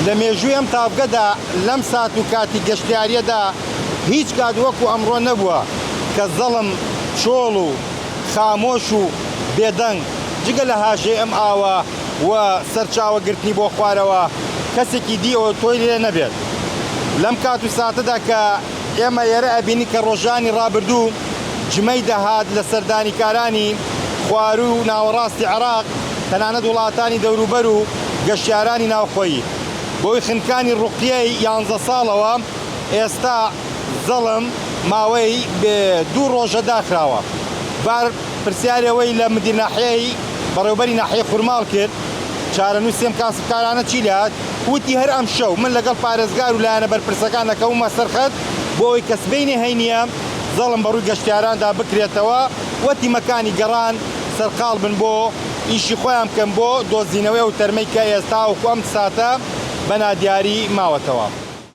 لە مێژووی ئەم تاڤگەدا لەم سات و کاتی گەشتیاریەدا هیچ کات وەکو ئەمڕۆ نەبووە کە زەڵم چۆڵ و خامۆش و بێدەنگ جگە لە هاژەی ئەم ئاوە و سەرچاوەگرتنی بۆ خوارەوە کەسێکی دیەوە تۆی لێ نەبێت. لەم کات و ساتەدا کە ئێمە ئێرە ئەبینی کە ڕۆژانی ڕابردوو جمەی دەهات لە سەردانیکارانی خواروو و ناوەڕاستی عێراق تەنانەت وڵاتانی دەوروبەر و گەشتیارانی ناوخۆیی بۆی خنکانی ڕوقیەی 11 ساڵەوە ئێستا زەڵم ماوەی 2 ڕۆژە داخراوە. بار پرسیارەوەی لە مدیر ناحیەی بەڕێوەبەری ناحیەی خورماڵ کرد چارەنووسێم کاسبکارانە چی لات وتی هەر ئەم شەو من لەگەڵ پارێزگار و لایەنە بەرپرسەکان دەکەومە سەرخەت بۆ ئەوەی کە سبەینی هەینیە زەڵم بەڕووی گەشتیاراندا بکرێتەوە وەتی مەکانی گەڕان سەرقاڵ بن بۆ ئیشی خۆیان بکەن بۆ دۆزینەوەی و تەرمەی کە ئێستا وەکو ئەم ساتە بەنادیاری ماوەتەوە.